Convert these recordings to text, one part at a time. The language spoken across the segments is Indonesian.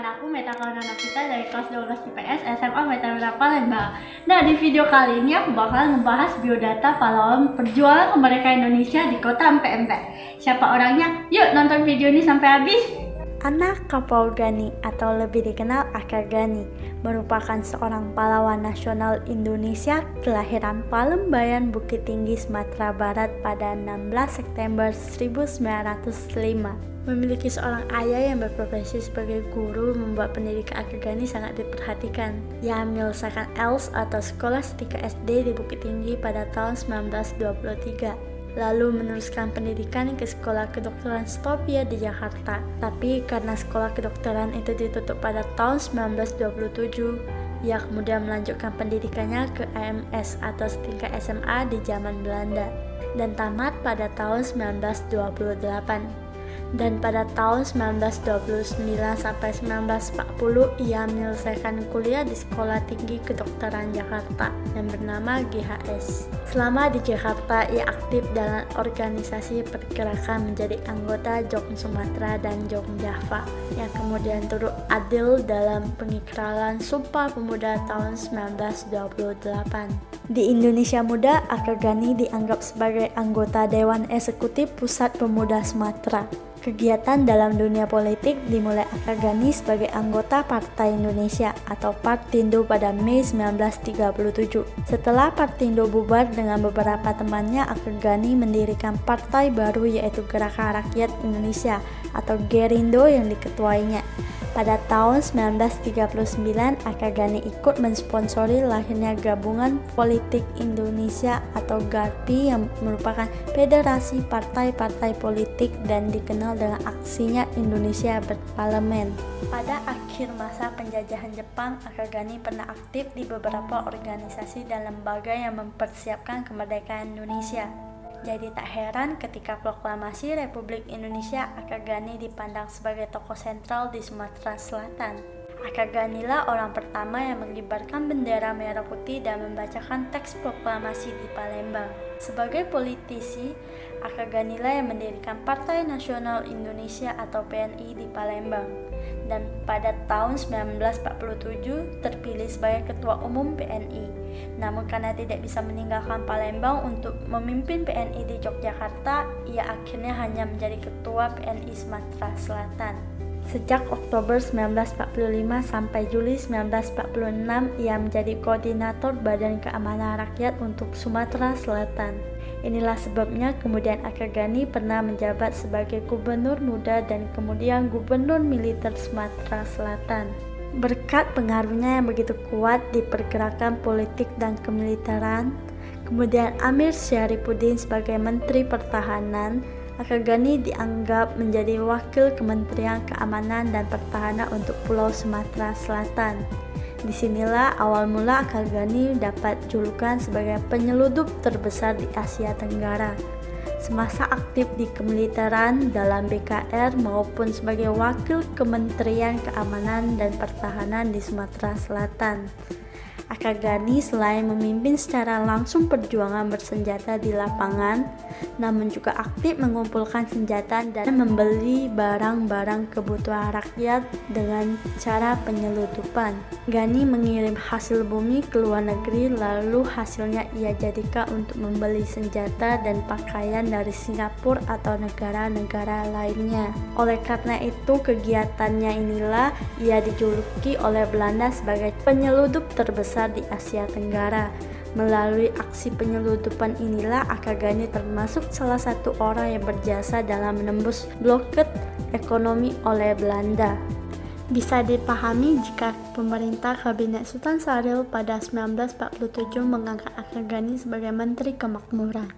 aku Meta Kaunanapita dari kelas 12 IPS SMA Metamera Palembang. Nah, di video kali ini aku bakal membahas biodata pahlawan perjuangan kemerdekaan Indonesia di kota Empek. Siapa orangnya? Yuk nonton video ini sampai habis. Anna Kapoor Gani atau lebih dikenal Aka Gani merupakan seorang pahlawan nasional Indonesia kelahiran Palembayan, Bukit Tinggi, Sumatera Barat pada 16 September 1905. Memiliki seorang ayah yang berprofesi sebagai guru membuat pendidikan Aka Gani sangat diperhatikan. Ia menyelesaikan ELS atau Skolastika SD di Bukit Tinggi pada tahun 1923. Lalu meneruskan pendidikan ke Sekolah Kedokteran Stopia di Jakarta. Tapi karena sekolah kedokteran itu ditutup pada tahun 1927, ia kemudian melanjutkan pendidikannya ke AMS atau setingkat SMA di zaman Belanda dan tamat pada tahun 1928. Dan pada tahun 1929 sampai 1940 ia menyelesaikan kuliah di Sekolah Tinggi Kedokteran Jakarta yang bernama GHS. Selama di Jakarta ia aktif dalam organisasi pergerakan menjadi anggota Jong Sumatera dan Jong Java yang kemudian turut adil dalam pengikraran Sumpah Pemuda tahun 1928. Di Indonesia Muda, Aka Gani dianggap sebagai anggota Dewan Eksekutif Pusat Pemuda Sumatera. Kegiatan dalam dunia politik dimulai Aka Gani sebagai anggota Partai Indonesia atau Partindo pada Mei 1937. Setelah Partindo bubar dengan beberapa temannya, Aka Gani mendirikan partai baru yaitu Gerakan Rakyat Indonesia atau Gerindo yang diketuainya. Pada tahun 1939, Aka Gani ikut mensponsori lahirnya Gabungan Politik Indonesia atau GARPI yang merupakan federasi partai-partai politik dan dikenal dengan aksinya Indonesia Berparlemen. Pada akhir masa penjajahan Jepang, Aka Gani pernah aktif di beberapa organisasi dan lembaga yang mempersiapkan kemerdekaan Indonesia. Jadi tak heran ketika proklamasi Republik Indonesia, Aka Gani dipandang sebagai tokoh sentral di Sumatera Selatan. Aka Gani lah orang pertama yang mengibarkan bendera merah putih dan membacakan teks proklamasi di Palembang. Sebagai politisi, Aka Gani lah yang mendirikan Partai Nasional Indonesia atau PNI di Palembang. Dan pada tahun 1947 terpilih sebagai Ketua Umum PNI. Namun karena tidak bisa meninggalkan Palembang untuk memimpin PNI di Yogyakarta, ia akhirnya hanya menjadi Ketua PNI Sumatera Selatan. Sejak Oktober 1945 sampai Juli 1946, ia menjadi koordinator Badan Keamanan Rakyat untuk Sumatera Selatan. Inilah sebabnya kemudian Aka Gani pernah menjabat sebagai Gubernur Muda dan kemudian Gubernur Militer Sumatera Selatan. Berkat pengaruhnya yang begitu kuat di pergerakan politik dan kemiliteran, kemudian Amir Syarifuddin sebagai Menteri Pertahanan, Aka Gani dianggap menjadi Wakil Kementerian Keamanan dan Pertahanan untuk Pulau Sumatera Selatan. Disinilah awal mula Aka Gani dapat julukan sebagai penyeludup terbesar di Asia Tenggara. Semasa aktif di kemiliteran dalam BKR maupun sebagai Wakil Kementerian Keamanan dan Pertahanan di Sumatera Selatan. Aka Gani selain memimpin secara langsung perjuangan bersenjata di lapangan, namun juga aktif mengumpulkan senjata dan membeli barang-barang kebutuhan rakyat dengan cara penyeludupan. Gani mengirim hasil bumi ke luar negeri, lalu hasilnya ia jadikan untuk membeli senjata dan pakaian dari Singapura atau negara-negara lainnya. Oleh karena itu, kegiatannya inilah ia dijuluki oleh Belanda sebagai penyeludup terbesar di Asia Tenggara. Melalui aksi penyeludupan inilah Aka Gani termasuk salah satu orang yang berjasa dalam menembus blokade ekonomi oleh Belanda. Bisa dipahami jika pemerintah Kabinet Sultan Syaril pada 1947 mengangkat Aka Gani sebagai Menteri Kemakmuran.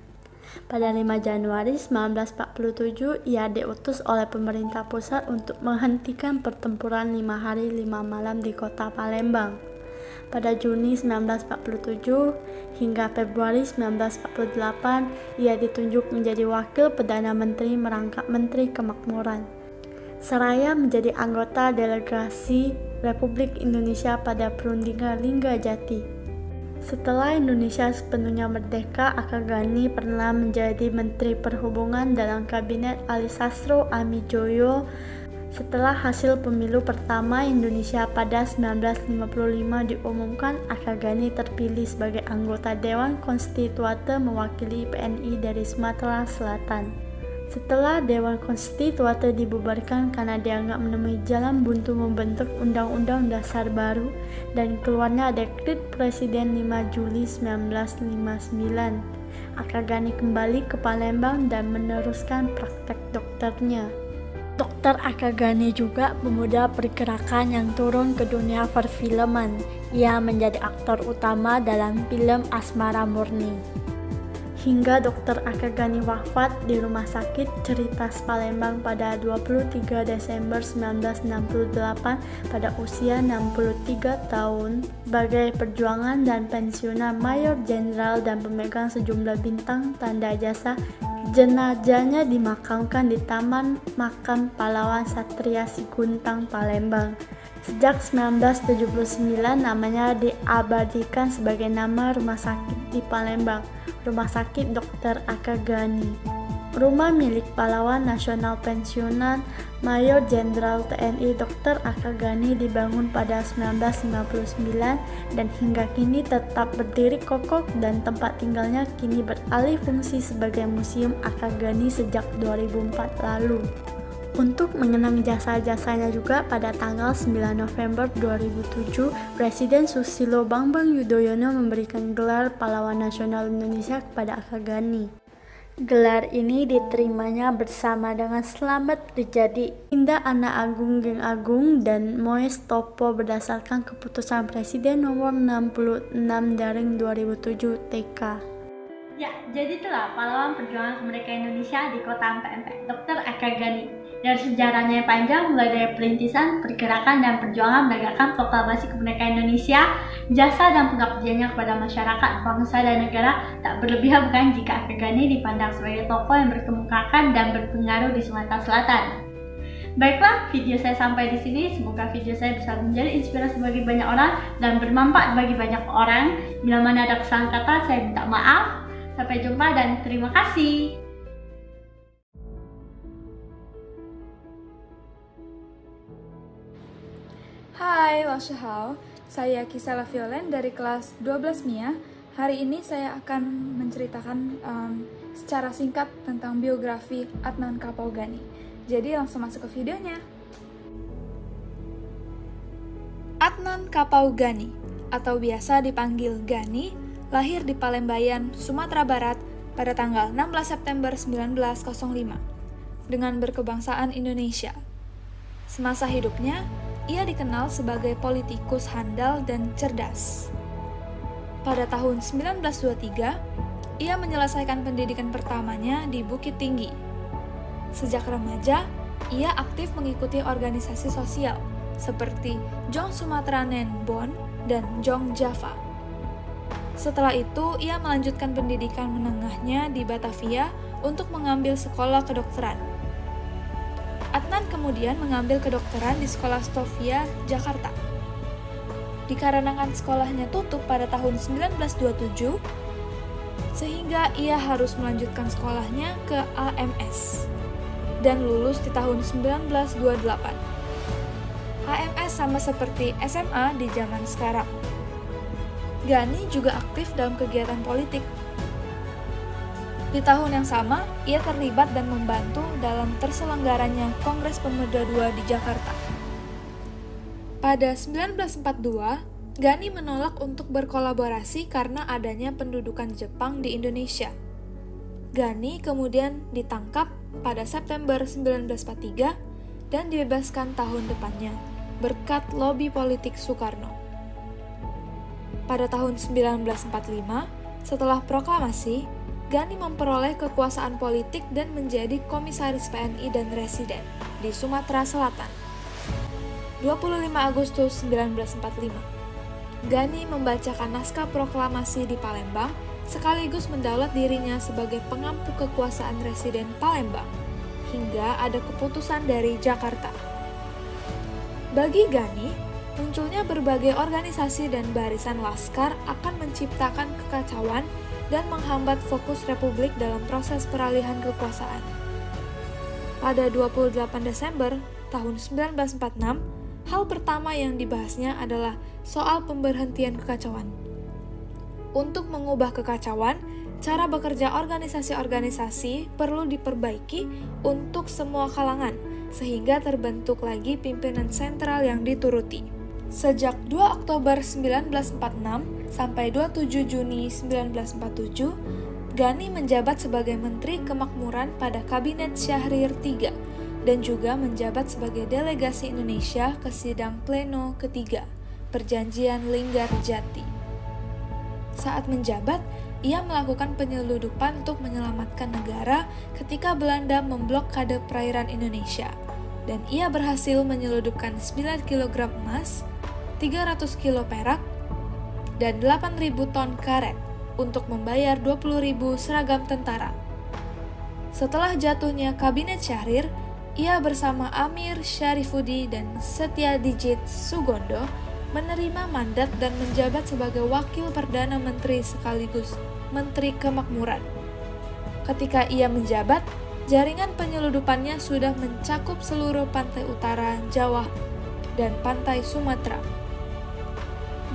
Pada 5 Januari 1947, ia diutus oleh pemerintah pusat untuk menghentikan pertempuran 5 hari 5 malam di kota Palembang. Pada Juni 1947 hingga Februari 1948, ia ditunjuk menjadi Wakil Perdana Menteri merangkap Menteri Kemakmuran. Seraya menjadi anggota delegasi Republik Indonesia pada perundingan Linggadjati. Setelah Indonesia sepenuhnya merdeka, Aka Gani pernah menjadi Menteri Perhubungan dalam Kabinet Ali Sastro Amijoyo Setelah hasil pemilu pertama Indonesia pada 1955 diumumkan, Akagani terpilih sebagai anggota Dewan Konstituante mewakili PNI dari Sumatera Selatan. Setelah Dewan Konstituante dibubarkan karena dianggap menemui jalan buntu membentuk Undang-Undang Dasar baru dan keluarnya Dekret Presiden 5 Juli 1959, Akagani kembali ke Palembang dan meneruskan praktek dokternya. Dr. Akagani juga pemuda pergerakan yang turun ke dunia perfilman. Ia menjadi aktor utama dalam film Asmara Murni. Hingga Dr. Akagani wafat di Rumah Sakit Cerita Palembang pada 23 Desember 1968 pada usia 63 tahun sebagai perjuangan dan pensiunan Mayor Jenderal dan pemegang sejumlah bintang tanda jasa. Jenazahnya dimakamkan di Taman Makam Pahlawan Satria Siguntang, Palembang. Sejak 1979 namanya diabadikan sebagai nama rumah sakit di Palembang, Rumah Sakit Dr. Akagani. Rumah milik pahlawan nasional pensiunan Mayor Jenderal TNI Dr. Akagani dibangun pada 1959 dan hingga kini tetap berdiri kokoh dan tempat tinggalnya kini beralih fungsi sebagai Museum Akagani sejak 2004 lalu. Untuk mengenang jasa-jasanya juga pada tanggal 9 November 2007, Presiden Susilo Bambang Yudhoyono memberikan gelar Pahlawan Nasional Indonesia kepada Akagani. Gelar ini diterimanya bersama dengan Slamet Rijadi, Indah Ana Agung Geng Agung, dan Moes Topo berdasarkan keputusan Presiden nomor 66/2007 TK. Ya, jadi itulah pahlawan perjuangan kemerdekaan Indonesia di kota PMP, Dr. Akagani. Dari sejarahnya yang panjang, mulai dari perintisan, pergerakan, dan perjuangan menegakkan proklamasi kemerdekaan Indonesia, jasa dan pengabdiannya kepada masyarakat, bangsa, dan negara tak berlebihan bukan jika Akagani dipandang sebagai tokoh yang berkemukakan dan berpengaruh di Sumatera Selatan. Baiklah, video saya sampai di sini. Semoga video saya bisa menjadi inspirasi bagi banyak orang dan bermanfaat bagi banyak orang. Bila mana ada kesalahan kata, saya minta maaf. Sampai jumpa dan terima kasih. Hai, Laoshihao. Saya Kisela Violen dari kelas 12 MIA. Hari ini saya akan menceritakan secara singkat tentang biografi Adnan Kapaugani. Jadi langsung masuk ke videonya. Adnan Kapaugani, atau biasa dipanggil Gani, lahir di Palembayan, Sumatera Barat pada tanggal 16 September 1905 dengan berkebangsaan Indonesia. Semasa hidupnya, ia dikenal sebagai politikus handal dan cerdas. Pada tahun 1923, ia menyelesaikan pendidikan pertamanya di Bukit Tinggi. Sejak remaja, ia aktif mengikuti organisasi sosial seperti Jong Sumatera Nenbon dan Jong Java. Setelah itu, ia melanjutkan pendidikan menengahnya di Batavia untuk mengambil sekolah kedokteran. Adnan kemudian mengambil kedokteran di Sekolah Stovia, Jakarta. Dikarenakan sekolahnya tutup pada tahun 1927, sehingga ia harus melanjutkan sekolahnya ke AMS dan lulus di tahun 1928. AMS sama seperti SMA di zaman sekarang. Gani juga aktif dalam kegiatan politik. Di tahun yang sama, ia terlibat dan membantu dalam terselenggaranya Kongres Pemuda II di Jakarta. Pada 1942, Gani menolak untuk berkolaborasi karena adanya pendudukan Jepang di Indonesia. Gani kemudian ditangkap pada September 1943 dan dibebaskan tahun depannya berkat lobi politik Soekarno. Pada tahun 1945, setelah proklamasi, Gani memperoleh kekuasaan politik dan menjadi komisaris PNI dan residen di Sumatera Selatan. 25 Agustus 1945, Gani membacakan naskah proklamasi di Palembang sekaligus mendaulat dirinya sebagai pengampu kekuasaan residen Palembang hingga ada keputusan dari Jakarta. Bagi Gani, munculnya berbagai organisasi dan barisan laskar akan menciptakan kekacauan dan menghambat fokus Republik dalam proses peralihan kekuasaan. Pada 28 Desember tahun 1946, hal pertama yang dibahasnya adalah soal pemberhentian kekacauan. Untuk mengubah kekacauan, cara bekerja organisasi-organisasi perlu diperbaiki untuk semua kalangan, sehingga terbentuk lagi pimpinan sentral yang dituruti. Sejak 2 Oktober 1946 sampai 27 Juni 1947, Ghani menjabat sebagai Menteri Kemakmuran pada Kabinet Syahrir III dan juga menjabat sebagai delegasi Indonesia ke sidang pleno ketiga, Perjanjian Linggarjati. Saat menjabat, ia melakukan penyeludupan untuk menyelamatkan negara ketika Belanda memblokade perairan Indonesia, dan ia berhasil menyeludupkan 9 kg emas, 300 kilo perak, dan 8.000 ton karet untuk membayar 20.000 seragam tentara. Setelah jatuhnya Kabinet Syahrir, ia bersama Amir Syarifudi dan Setyadijit Sugondo menerima mandat dan menjabat sebagai Wakil Perdana Menteri sekaligus Menteri Kemakmuran. Ketika ia menjabat, jaringan penyeludupannya sudah mencakup seluruh pantai utara Jawa dan pantai Sumatera.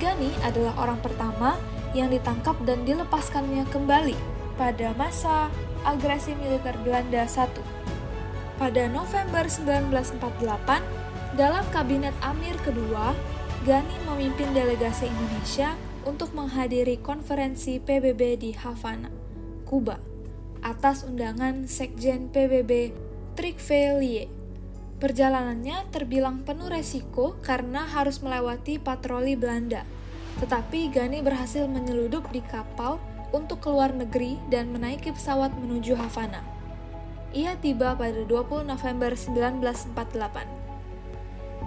Ghani adalah orang pertama yang ditangkap dan dilepaskannya kembali pada masa agresi militer Belanda I. Pada November 1948, dalam Kabinet Amir II, Ghani memimpin delegasi Indonesia untuk menghadiri konferensi PBB di Havana, Kuba, atas undangan Sekjen PBB Trygve. Perjalanannya terbilang penuh resiko karena harus melewati patroli Belanda, tetapi Ghani berhasil menyeludup di kapal untuk keluar negeri dan menaiki pesawat menuju Havana. Ia tiba pada 20 November 1948.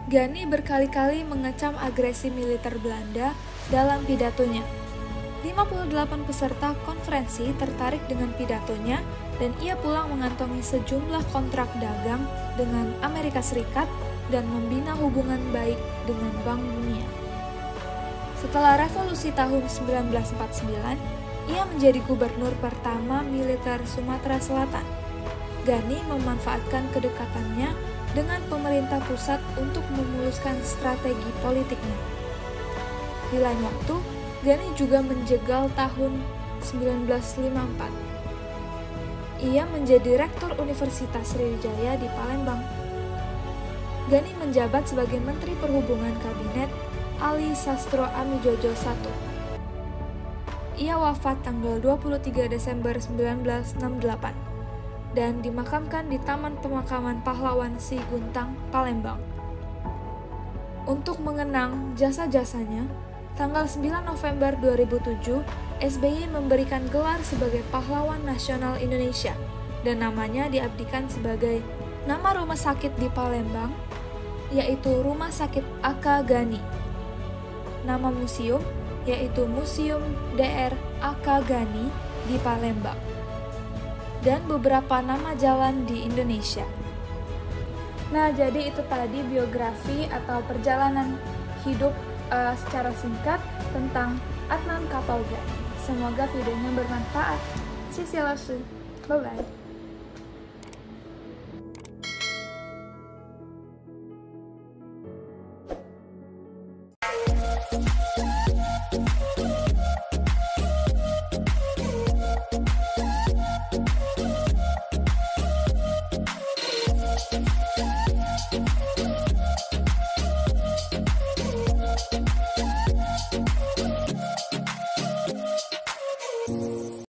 Ghani berkali-kali mengecam agresi militer Belanda dalam pidatonya. 58 peserta konferensi tertarik dengan pidatonya dan ia pulang mengantongi sejumlah kontrak dagang dengan Amerika Serikat dan membina hubungan baik dengan Bank Dunia. Setelah revolusi tahun 1949, ia menjadi gubernur pertama militer Sumatera Selatan. Ghani memanfaatkan kedekatannya dengan pemerintah pusat untuk memuluskan strategi politiknya. Di lain waktu, Ghani juga menjegal tahun 1954. Ia menjadi rektor Universitas Sriwijaya di Palembang. Ghani menjabat sebagai Menteri Perhubungan Kabinet Ali Sastro Amijojo I. Ia wafat tanggal 23 Desember 1968 dan dimakamkan di Taman Pemakaman Pahlawan Siguntang, Palembang. Untuk mengenang jasa-jasanya, tanggal 9 November 2007, SBY memberikan gelar sebagai Pahlawan Nasional Indonesia dan namanya diabdikan sebagai nama rumah sakit di Palembang, yaitu Rumah Sakit A.K. Ghani. Nama museum yaitu Museum Dr. A.K. Ghani di Palembang. Dan beberapa nama jalan di Indonesia. Nah, jadi itu tadi biografi atau perjalanan hidup secara singkat tentang Adnan Kapauga. Semoga videonya bermanfaat. Bye-bye.